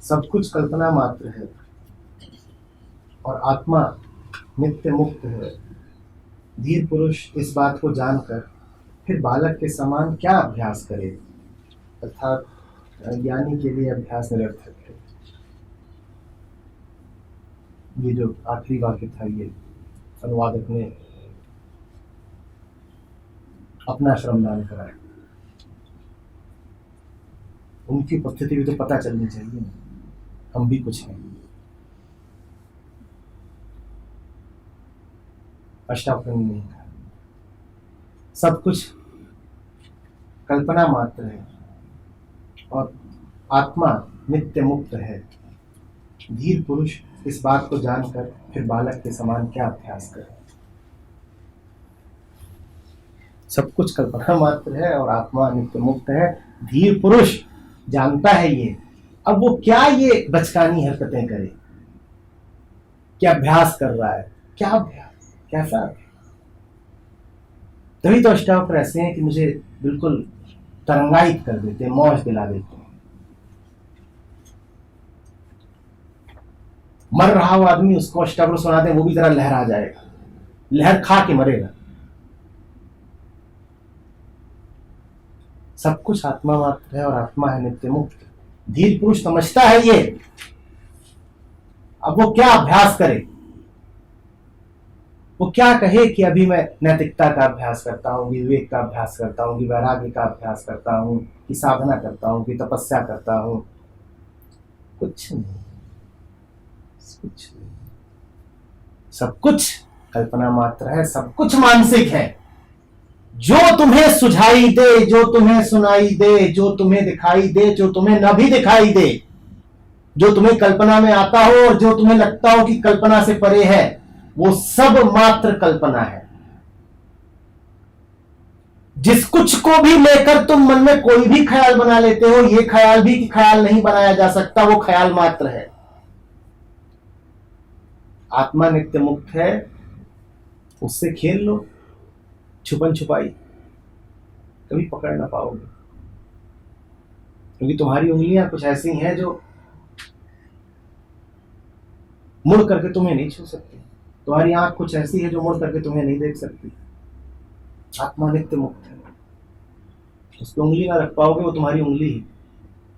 सब कुछ कल्पना मात्र है और आत्मा नित्य मुक्त है। धीर पुरुष इस बात को जानकर फिर बालक के समान क्या अभ्यास करे, अर्थात ज्ञानी के लिए अभ्यास निरर्थक है। ये जो आखिरी वाक्य था, ये अनुवादक ने अपना श्रमदान कराया। उनकी उपस्थिति भी तो पता चलनी चाहिए ना, हम भी कुछ हैं। अष्टावक्र ने कहा सब कुछ कल्पना मात्र है और आत्मा नित्य मुक्त है। धीर पुरुष इस बात को जानकर फिर बालक के समान क्या अभ्यास करे। सब कुछ कल्पना मात्र है और आत्मा नित्य मुक्त है। धीर पुरुष जानता है ये, अब वो क्या ये बचकानी हरकतें करे, क्या अभ्यास कर रहा है, क्या अभ्यास, कैसा अभ्यास। तभी तो अष्टावक्र ऐसे हैं कि मुझे बिल्कुल तरंगायित कर देते, मौज दिला देते हैं। मर रहा हुआ आदमी, उसको अष्टावक्र सुना दे, वो भी जरा लहरा जाएगा, लहर खा के मरेगा। सब कुछ आत्मा मात्र है और आत्मा है नित्य मुक्त। धीर पुरुष समझता है ये, अब वो क्या अभ्यास करे, वो क्या कहे कि अभी मैं नैतिकता का अभ्यास करता हूँ, कि विवेक का अभ्यास करता हूँ, कि वैराग्य का अभ्यास करता हूँ, कि साधना करता हूँ, कि तपस्या करता हूँ। कुछ नहीं, कुछ नहीं। सब कुछ कल्पना मात्र है, सब कुछ मानसिक है। जो तुम्हें सुझाई दे, जो तुम्हें सुनाई दे, जो तुम्हें दिखाई दे, जो तुम्हें न भी दिखाई दे, जो तुम्हें कल्पना में आता हो और जो तुम्हें लगता हो कि कल्पना से परे है, वो सब मात्र कल्पना है। जिस कुछ को भी लेकर तुम मन में कोई भी ख्याल बना लेते हो, ये ख्याल भी कि ख्याल नहीं बनाया जा सकता, वो ख्याल मात्र है। आत्मा नित्य मुक्त है, उससे खेल लो, छुपन छुपाई कभी पकड़ ना पाओगे, क्योंकि तुम्हारी उंगलियां कुछ ऐसी हैं जो मुड़ करके तुम्हें नहीं छू सकती। तुम्हारी आंख कुछ ऐसी है जो मुड़ करके तुम्हें नहीं देख सकती। आत्मा नित्य मुक्त है, उस पर उंगली ना रख पाओगे, वो तुम्हारी उंगली है।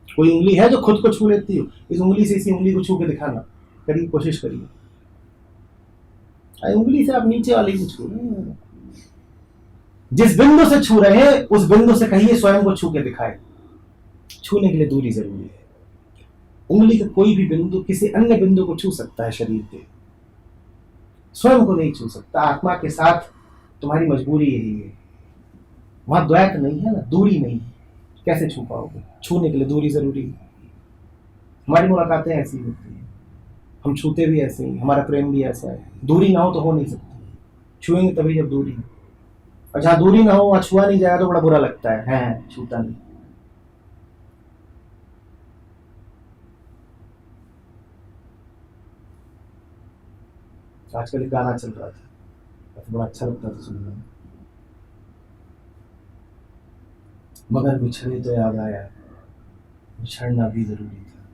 कोई उंगली है जो खुद को छू लेती हो, इस उंगली से इसी उंगली को छू के दिखाना, करिए, कोशिश करिए। उंगली से आप नीचे वाली को छू रहे हैं, जिस बिंदु से छू रहे हैं उस बिंदु से कहिए स्वयं को छू के दिखाए। छूने के लिए दूरी जरूरी है। उंगली का कोई भी बिंदु किसी अन्य बिंदु को छू सकता है शरीर के, स्वयं को नहीं छू सकता। आत्मा के साथ तुम्हारी मजबूरी यही है, वहां द्वैत नहीं है ना, दूरी नहीं है, कैसे छू पाओगे? छूने के लिए दूरी जरूरी है। हमारी मुलाकातें ऐसी होती हैं, हम छूते भी ऐसे ही, हमारा प्रेम भी ऐसा है। दूरी ना हो तो हो नहीं सकती, छुएंगे तभी जब दूरी है। और जहां दूरी ना हो वहां छुआ नहीं जाएगा तो बड़ा बुरा लगता है छूता नहीं। आजकल एक गाना चल रहा था, तो बड़ा अच्छा लगता था सुनने में। मगर बिछड़े तो याद आया, बिछड़ना भी जरूरी था।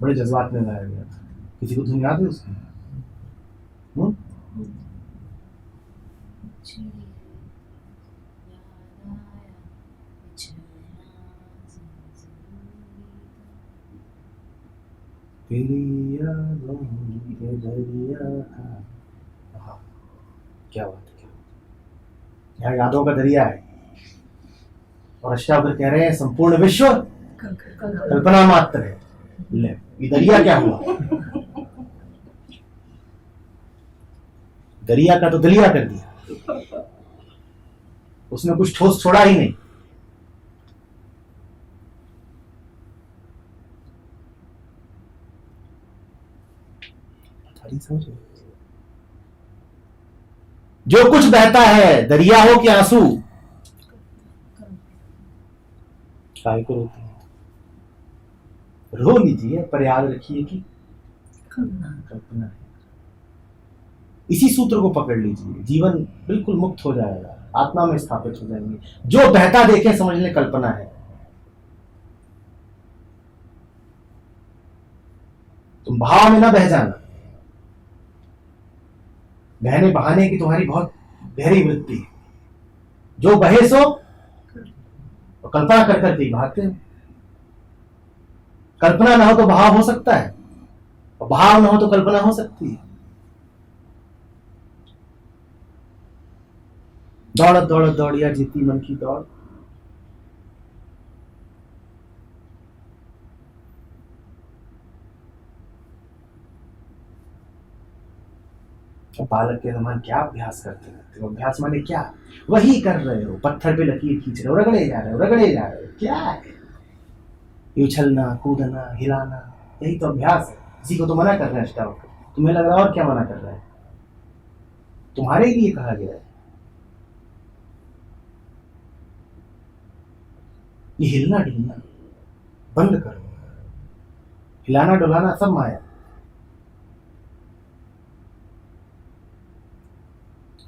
बड़े जज्बात में गाया गया था। किसी को धुन याद है उसकी? तेरी यादों के दरिया का, क्या बात है, यहाँ यादों का दरिया है और अष्टावक्र कह रहे हैं संपूर्ण विश्व कल्पना मात्र है। ले, ये दरिया क्या हुआ? दरिया का तो दलिया कर दिया, उसने कुछ ठोस छोड़ा ही नहीं। जो कुछ बहता है, दरिया हो कि आंसू, काय को रोते हैं? रो लीजिए पर याद रखिए कि कल्पना है। इसी सूत्र को पकड़ लीजिए, जीवन बिल्कुल मुक्त हो जाएगा, आत्मा में स्थापित हो जाएंगे। जो बहता देखे समझ ले कल्पना है। तुम भाव में ना बह जाना। बहने बहाने की तुम्हारी बहुत गहरी वृत्ति है, जो बहे सो तो कल्पना कर करके बहाते हो। कल्पना ना हो तो भाव हो सकता है, और भाव ना हो तो कल्पना हो सकती है। दौड़त दौड़त दौड़िया जीती मन की दौड़। बालक के समान क्या अभ्यास करते रहते हो? अभ्यास माने क्या? वही कर रहे हो, पत्थर पे लकीर खींच रहे हो, रगड़े जा रहे हो, रगड़े जा रहे हो। क्या है? उछलना, कूदना, हिलाना, यही तो अभ्यास है। किसी को तो मना कर रहे हैं अष्टावक्र, तुम्हें लग रहा है और क्या मना कर रहा है? तुम्हारे लिए कहा गया है। ये हिलना डुलना बंद करो। हिलाना डुलाना सब माया।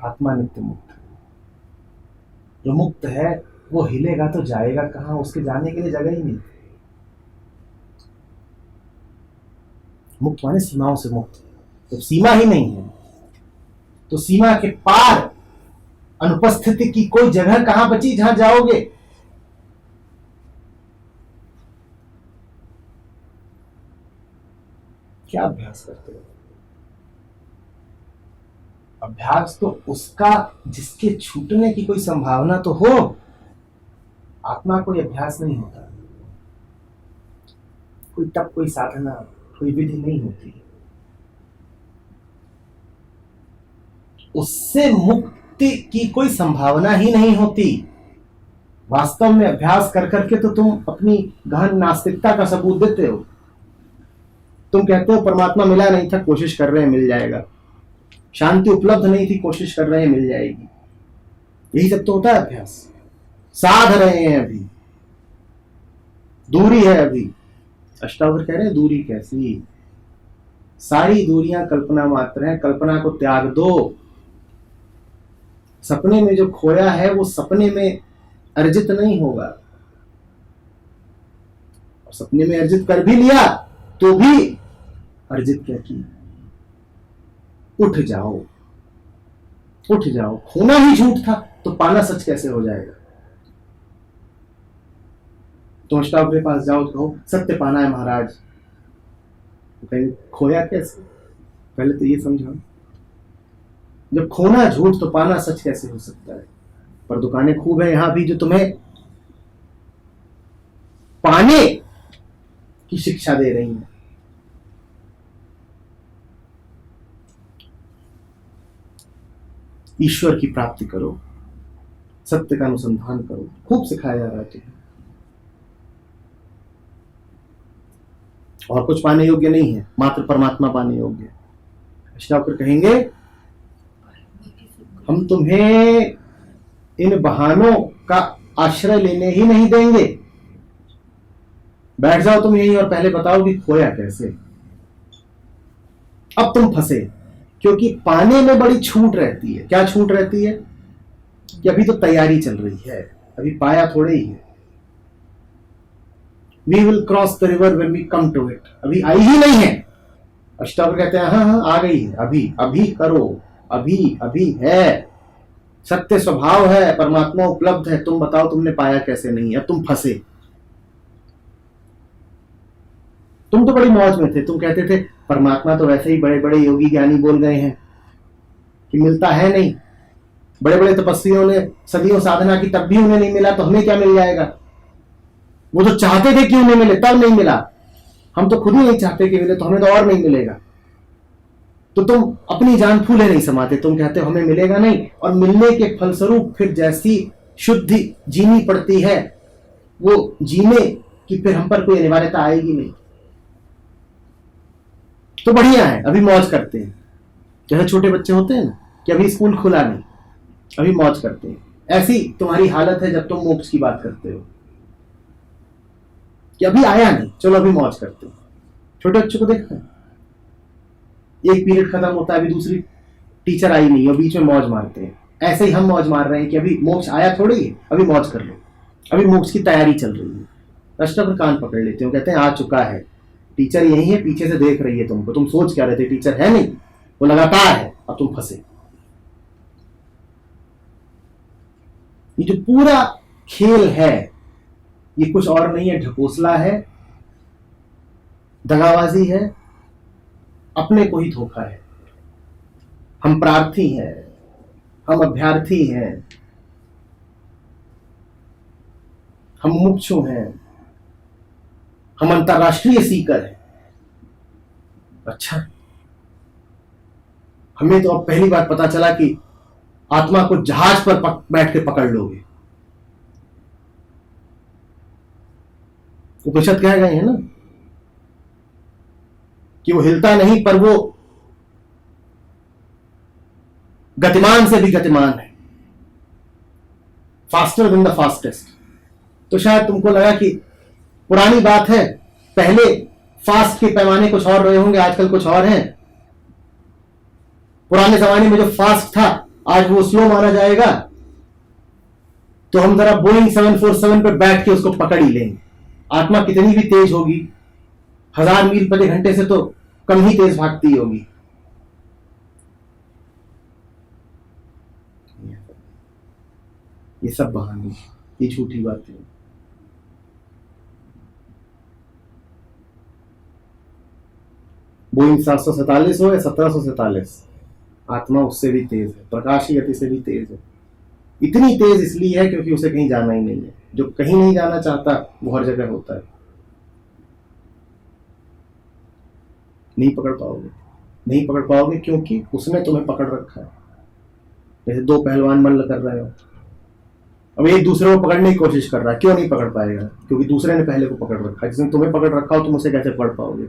आत्मा नित्य मुक्त। जो मुक्त है वो हिलेगा तो जाएगा कहां? उसके जाने के लिए जगह ही नहीं। मुक्त माने सीमाओं से मुक्त। तो सीमा ही नहीं है तो सीमा के पार अनुपस्थिति की कोई जगह कहां बची जहां जाओगे? क्या अभ्यास करते हो? अभ्यास तो उसका जिसके छूटने की कोई संभावना तो हो। आत्मा कोई अभ्यास नहीं होता, कोई तप, कोई साधना, कोई विधि नहीं होती। उससे मुक्ति की कोई संभावना ही नहीं होती। वास्तव में अभ्यास कर करके तो तुम अपनी गहन नास्तिकता का सबूत देते हो। तुम कहते हो परमात्मा मिला नहीं था, कोशिश कर रहे हैं मिल जाएगा। शांति उपलब्ध नहीं थी, कोशिश कर रहे हैं मिल जाएगी। यही सब तो होता है अभ्यास। साध रहे हैं, अभी दूरी है। अभी अष्टावक्र कह रहे हैं दूरी कैसी? सारी दूरियां कल्पना मात्र हैं, कल्पना को त्याग दो। सपने में जो खोया है वो सपने में अर्जित नहीं होगा। और सपने में अर्जित कर भी लिया तो भी अर्जित क्या की? उठ जाओ, उठ जाओ। खोना ही झूठ था तो पाना सच कैसे हो जाएगा? तो अष्टावक्र के पास जाओ तो कहो सत्य पाना है महाराज, तो कहेंगे खोया कैसे? पहले तो ये समझाओ। जब खोना झूठ तो पाना सच कैसे हो सकता है? पर दुकानें खूब है यहां भी जो तुम्हें पाने की शिक्षा दे रही हैं। ईश्वर की प्राप्ति करो, सत्य का अनुसंधान करो, खूब सिखाया जा रहा है तुम्हें। और कुछ पाने योग्य नहीं है, मात्र परमात्मा पाने योग्य है। अष्टावक्र कहेंगे हम तुम्हें इन बहानों का आश्रय लेने ही नहीं देंगे। बैठ जाओ तुम यहीं और पहले बताओ कि खोया कैसे। अब तुम फंसे, क्योंकि पाने में बड़ी छूट रहती है। क्या छूट रहती है? कि अभी तो तैयारी चल रही है, अभी पाया थोड़े ही है। We will cross the river when we come to it. अभी आई ही नहीं है। अष्टावक्र कहते हैं हाँ हाँ आ गई है, अभी अभी करो, अभी अभी है। सत्य स्वभाव है, परमात्मा उपलब्ध है। तुम बताओ तुमने पाया कैसे नहीं? अब तुम फंसे। तुम तो बड़ी मौज में थे, तुम कहते थे परमात्मा तो वैसे ही बड़े बड़े योगी ज्ञानी बोल गए हैं कि मिलता है नहीं। बड़े बड़े तपस्वियों ने सदियों साधना की तब भी उन्हें नहीं मिला, तो हमें क्या मिल जाएगा? वो तो चाहते थे कि उन्हें मिले तब नहीं मिला। हम तो खुद ही नहीं चाहते कि मिले, तो हमें तो और नहीं मिलेगा। तो तुम अपनी जान फूले नहीं समाते, तुम कहते हो हमें मिलेगा नहीं, और मिलने के फलस्वरूप फिर जैसी शुद्धि जीनी पड़ती है वो जीने की फिर हम पर कोई अनिवार्यता आएगी नहीं। तो बढ़िया है, अभी मौज करते हैं। जैसे छोटे बच्चे होते हैं ना कि अभी स्कूल खुला नहीं, अभी मौज करते हैं। ऐसी तुम्हारी हालत है जब तुम मोक्ष की बात करते हो कि अभी आया नहीं, चलो अभी मौज करते हैं। छोटे बच्चों को देखते हैं, एक पीरियड खत्म होता है, अभी दूसरी टीचर आई नहीं और बीच में मौज मारते हैं। ऐसे ही हम मौज मार रहे हैं कि अभी मोक्ष आया थोड़ी है, अभी मौज कर लो, अभी मोक्ष की तैयारी चल रही है। अष्टावक्र कान पकड़ लेते हैं, कहते हैं आ चुका है, टीचर यही है, पीछे से देख रही है तुमको, तुम सोच क्या रहे थे टीचर है नहीं, वो लगातार है, अब तुम फंसे। ये जो पूरा खेल है ये कुछ और नहीं है, ढकोसला है, दगाबाजी है, अपने को ही धोखा है। हम प्रार्थी हैं, हम अभ्यर्थी हैं, हम मुमुक्षु हैं, हम अंतरराष्ट्रीय सीकर हैं। अच्छा, हमें तो अब पहली बार पता चला कि आत्मा को जहाज पर बैठ के पकड़ लोगे। उपनिषद कह गए हैं ना कि वो हिलता नहीं पर वो गतिमान से भी गतिमान है, फास्टर देन द फास्टेस्ट। तो शायद तुमको लगा कि पुरानी बात है, पहले फास्ट के पैमाने कुछ और रहे होंगे, आजकल कुछ और हैं। पुराने जमाने में जो फास्ट था आज वो स्लो माना जाएगा, तो हम जरा बोइंग 747 पर बैठ के उसको पकड़ ही लेंगे। आत्मा कितनी भी तेज होगी, 1000 मील प्रति घंटे से तो कम ही तेज भागती होगी। ये सब बहाने, ये झूठी बातें। बोइंग 747 हो या 1747, आत्मा उससे भी तेज है, प्रकाश की गति से भी तेज है। इतनी तेज इसलिए है क्योंकि उसे कहीं जाना ही नहीं है। जो कहीं नहीं जाना चाहता वो हर जगह होता है। नहीं पकड़ पाओगे, नहीं पकड़ पाओगे क्योंकि उसने तुम्हें पकड़ रखा है। जैसे दो पहलवान मल्ल कर रहे हो, अब एक दूसरे को पकड़ने की कोशिश कर रहा है, क्यों नहीं पकड़ पाएगा? क्योंकि दूसरे ने पहले को पकड़ रखा है। जिसने तुम्हें पकड़ रखा हो तुम उसे कैसे पकड़ पाओगे?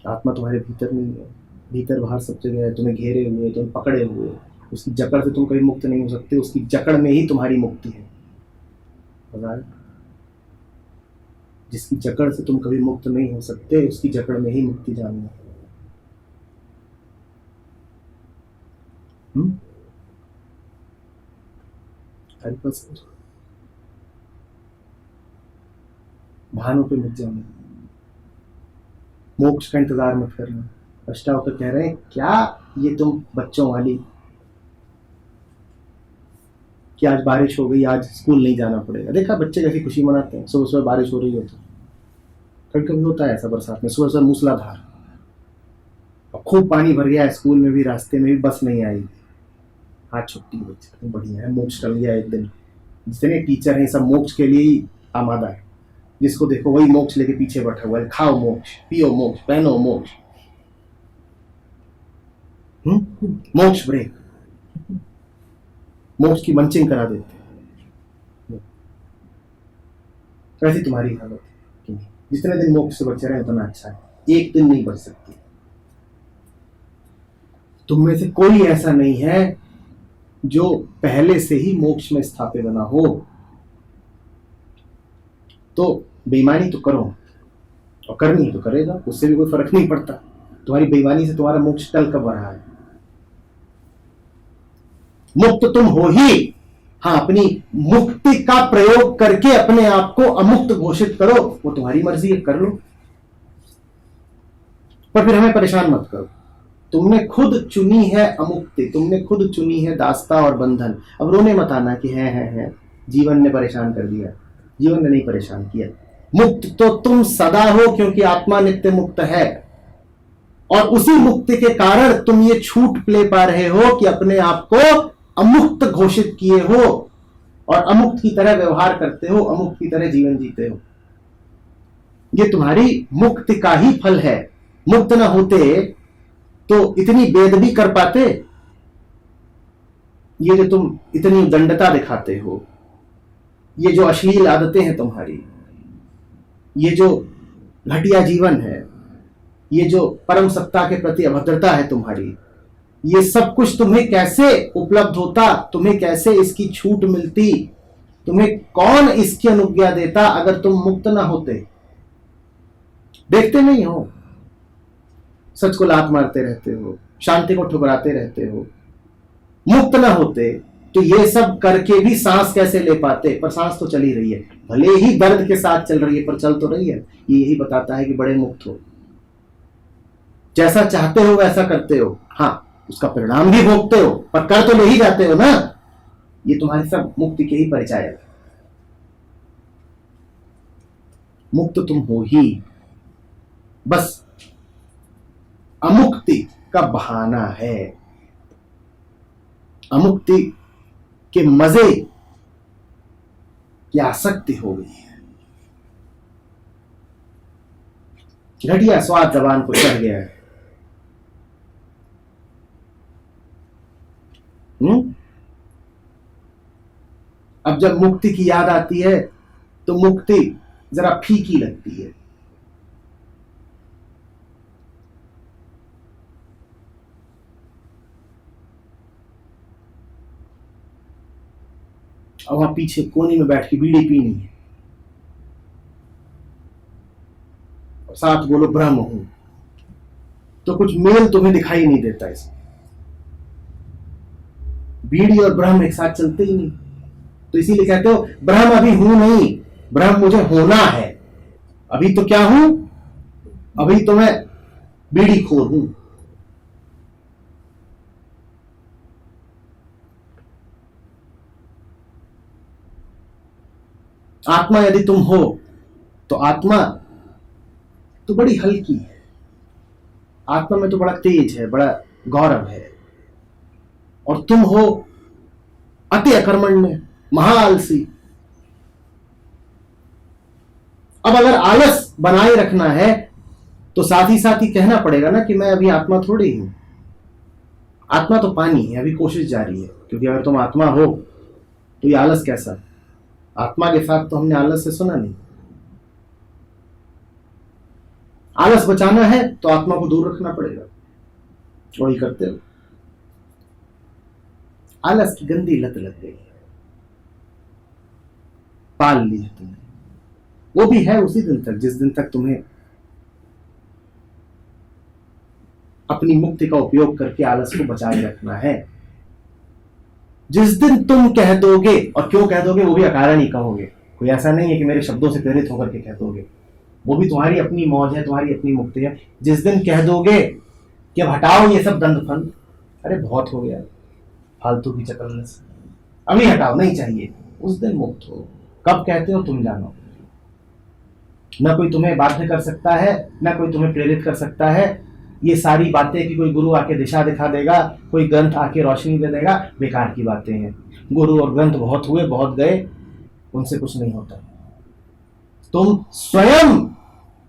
आत्मा तुम्हारे भीतर नहीं है, भीतर बाहर सब जगह है, तुम्हें घेरे हुए, तुम्हें पकड़े हुए। उसकी जकड़ से तुम कभी मुक्त नहीं हो सकते, उसकी जकड़ में ही तुम्हारी मुक्ति है। जिसकी जकड़ से तुम कभी मुक्त नहीं हो सकते, उसकी जकड़ में ही मुक्ति जानना है। बहानों पे मत जाना, मोक्ष का इंतजार मत करना। अष्टावक्र कह रहे हैं क्या ये तुम बच्चों वाली कि आज बारिश हो गई, आज स्कूल नहीं जाना पड़ेगा। देखा बच्चे कैसी खुशी मनाते हैं, सुबह सुबह बारिश हो रही हो तो। कभी कभी होता है ऐसा बरसात में, सुबह सुबह मूसलाधार, और खूब पानी भर गया, स्कूल में भी, रास्ते में भी, बस नहीं आई, आज छुट्टी, बच्चे बढ़िया है, मोक्ष कर लिया एक दिन। जितने टीचर हैं सब मोक्ष के लिए ही आमादा है। जिसको देखो वही मोक्ष लेके पीछे बैठा हुआ है, खाओ मोक्ष, पियो मोक्ष, पहनो मोक्ष, मोक्ष ब्रेक, मोक्ष की मंचिंग करा देते हैं। वैसी तुम्हारी हालत है। जितने दिन मोक्ष से बचे रहे उतना अच्छा है, एक दिन नहीं बच सकती। तुम में से कोई ऐसा नहीं है जो पहले से ही मोक्ष में स्थापित बना हो। तो बेईमानी तो करो, और करनी तो करेगा, उससे भी कोई फर्क नहीं पड़ता। तुम्हारी बेईमानी से तुम्हारा मोक्ष टल कब रहा है? मुक्त तुम हो ही, हाँ, अपनी मुक्ति का प्रयोग करके अपने आप को अमुक्त घोषित करो, वो तुम्हारी मर्जी है, कर लो, पर फिर हमें परेशान मत करो। तुमने खुद चुनी है अमुक्ति, तुमने खुद चुनी है दास्ता और बंधन। अब रोने मत आना कि है जीवन ने परेशान कर दिया। जीवन ने नहीं परेशान किया। मुक्त तो तुम सदा हो, क्योंकि आत्मा नित्य मुक्त है, और उसी मुक्ति के कारण तुम ये छूट ले पा रहे हो कि अपने आप को अमुक्त घोषित किए हो और अमुक्त की तरह व्यवहार करते हो, अमुक्त की तरह जीवन जीते हो। ये तुम्हारी मुक्ति का ही फल है। मुक्त न होते तो इतनी बेदबी कर पाते? ये जो तुम इतनी दंडता दिखाते हो, ये जो अश्लील आदतें हैं तुम्हारी, ये जो घटिया जीवन है, ये जो परम सत्ता के प्रति अभद्रता है तुम्हारी, ये सब कुछ तुम्हें कैसे उपलब्ध होता? तुम्हें कैसे इसकी छूट मिलती? तुम्हें कौन इसकी अनुज्ञा देता अगर तुम मुक्त ना होते? देखते नहीं हो, सच को लात मारते रहते हो, शांति को ठुकराते रहते हो। मुक्त ना होते तो ये सब करके भी सांस कैसे ले पाते, पर सांस तो चल ही रही है, भले ही दर्द के साथ चल रही है पर चल तो रही है। ये यही बताता है कि बड़े मुक्त हो, जैसा चाहते हो वैसा करते हो, हाँ उसका परिणाम भी भोगते हो पर कर तो ले ही जाते हो ना। ये तुम्हारी सब मुक्ति के ही परिचय है। मुक्त तुम हो ही, बस अमुक्ति का बहाना है। अमुक्ति के मजे की आसक्ति हो गई है, घटिया स्वाद जबान को चढ़ गया है। अब जब मुक्ति की याद आती है तो मुक्ति जरा फीकी लगती है। और वहां पीछे कोने में बैठ के बीड़ी पीनी है और साथ बोलो ब्रह्म हूं, तो कुछ मेल तुम्हें दिखाई नहीं देता इसमें। बीड़ी और ब्रह्म एक साथ चलते ही नहीं, तो इसीलिए कहते हो ब्रह्म अभी हूं नहीं, ब्रह्म मुझे होना है। अभी तो क्या हूं, अभी तो मैं बीड़ी खोर हूं। आत्मा यदि तुम हो तो आत्मा तो बड़ी हल्की है, आत्मा में तो बड़ा तेज है, बड़ा गौरव है, और तुम हो अति अकर्मण्य, महाआलसी। अब अगर आलस बनाए रखना है तो साथ ही कहना पड़ेगा ना कि मैं अभी आत्मा थोड़ी हूं, आत्मा तो पानी है, अभी कोशिश जारी है। क्योंकि अगर तुम आत्मा हो तो ये आलस कैसा, आत्मा के साथ तो हमने आलस से सुना नहीं। आलस बचाना है तो आत्मा को दूर रखना पड़ेगा, वही करते हो। आलस की गंदी लत लग गई, पाल ली है तुमने। वो भी है उसी दिन तक जिस दिन तक तुम्हें अपनी मुक्ति का उपयोग करके आलस को बचाए रखना है। जिस दिन तुम कह दोगे, और क्यों कह दोगे वो भी अकारण ही कहोगे, कोई ऐसा नहीं है कि मेरे शब्दों से प्रेरित होकर के कह दोगे, वो भी तुम्हारी अपनी मौज है, तुम्हारी अपनी मुक्ति है। जिस दिन कह दोगे कि अब हटाओ ये सब दंड फंद, अरे बहुत हो गया फालतू की चकलनेस, अभी हटाओ, नहीं चाहिए, उस दिन मुक्त हो। कब कहते हो तुम जानो, ना कोई तुम्हें बाध्य कर सकता है, ना कोई तुम्हें प्रेरित कर सकता है। ये सारी बातें कि कोई गुरु आके दिशा दिखा देगा, कोई ग्रंथ आके रोशनी दे देगा, बेकार की बातें हैं। गुरु और ग्रंथ बहुत हुए, बहुत गए, उनसे कुछ नहीं होता। तुम स्वयं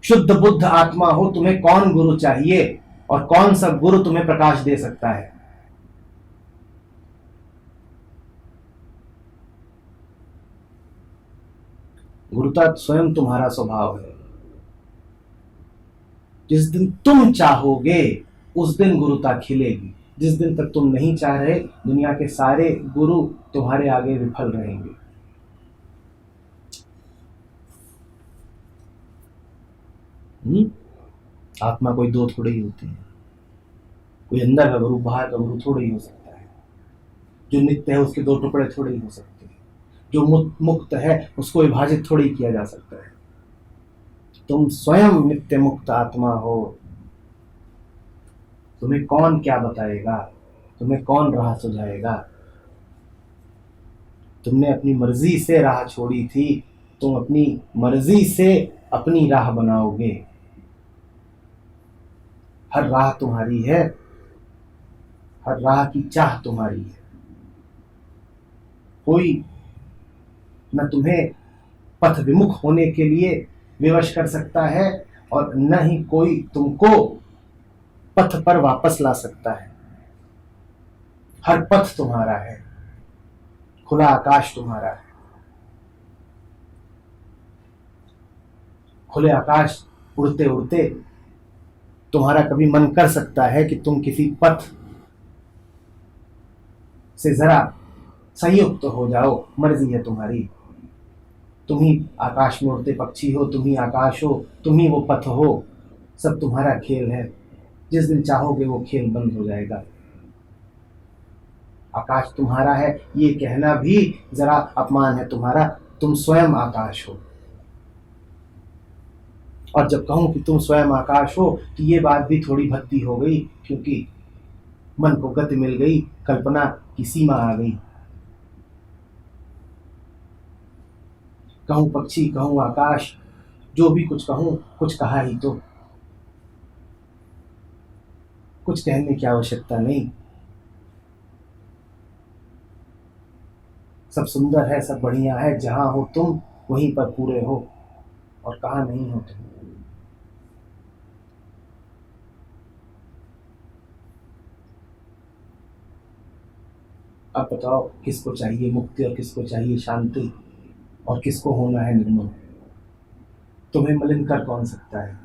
शुद्ध बुद्ध आत्मा हो, तुम्हें कौन गुरु चाहिए और कौन सा गुरु तुम्हें प्रकाश दे सकता है। गुरुता स्वयं तुम्हारा स्वभाव है। जिस दिन तुम चाहोगे उस दिन गुरुता खिलेगी। जिस दिन तक तुम नहीं चाह रहे, दुनिया के सारे गुरु तुम्हारे आगे विफल रहेंगे। आत्मा कोई दो थोड़ी ही होती है, कोई अंदर का गुरु बाहर का गुरु थोड़ा ही हो सकता है। जो नित्य है उसके दो टुकड़े थोड़े ही हो सकते हैं, जो मुक्त है उसको विभाजित थोड़ी किया जा सकता है। तुम स्वयं नित्य मुक्त आत्मा हो, तुम्हें कौन क्या बताएगा, तुम्हें कौन राह सुझाएगा। तुमने अपनी मर्जी से राह छोड़ी थी, तुम अपनी मर्जी से अपनी राह बनाओगे। हर राह तुम्हारी है, हर राह की चाह तुम्हारी है। कोई न तुम्हें पथ विमुख होने के लिए विवश कर सकता है और न ही कोई तुमको पथ पर वापस ला सकता है। हर पथ तुम्हारा है, खुला आकाश तुम्हारा है। खुले आकाश उड़ते उड़ते तुम्हारा कभी मन कर सकता है कि तुम किसी पथ से जरा संयुक्त हो जाओ, मर्जी है तुम्हारी। तुम ही आकाश में उड़ते पक्षी हो, तुम ही आकाश हो, तुम ही वो पथ हो, सब तुम्हारा खेल है। जिस दिन चाहोगे वो खेल बंद हो जाएगा। आकाश तुम्हारा है ये कहना भी जरा अपमान है तुम्हारा, तुम स्वयं आकाश हो। और जब कहूं कि तुम स्वयं आकाश हो तो ये बात भी थोड़ी भद्दी हो गई, क्योंकि मन को गति मिल गई, कल्पना की सीमा आ गई। कहूं पक्षी, कहूं आकाश, जो भी कुछ कहूं, कुछ कहा ही तो, कुछ कहने की आवश्यकता नहीं। सब सुंदर है, सब बढ़िया है, जहां हो तुम वहीं पर पूरे हो, और कहाँ नहीं हो तुम। अब बताओ किसको चाहिए मुक्ति और किसको चाहिए शांति, और किसको होना है निर्मल। तुम्हें मलिन कर कौन सकता है?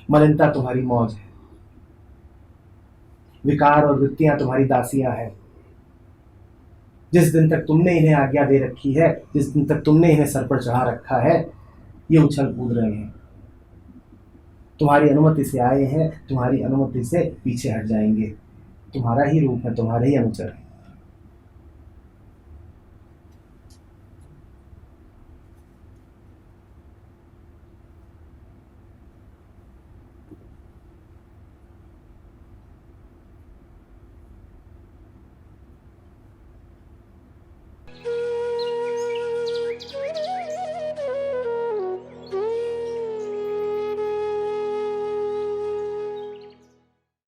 मलिनता तुम्हारी मौज है, विकार और वृत्तियां तुम्हारी दासियां हैं। जिस दिन तक तुमने इन्हें आज्ञा दे रखी है, जिस दिन तक तुमने इन्हें सर पर चढ़ा रखा है, ये उछल कूद रहे हैं। तुम्हारी अनुमति से आए हैं, तुम्हारी अनुमति से पीछे हट जाएंगे। तुम्हारा ही रूप है, तुम्हारे ही अनुचर है।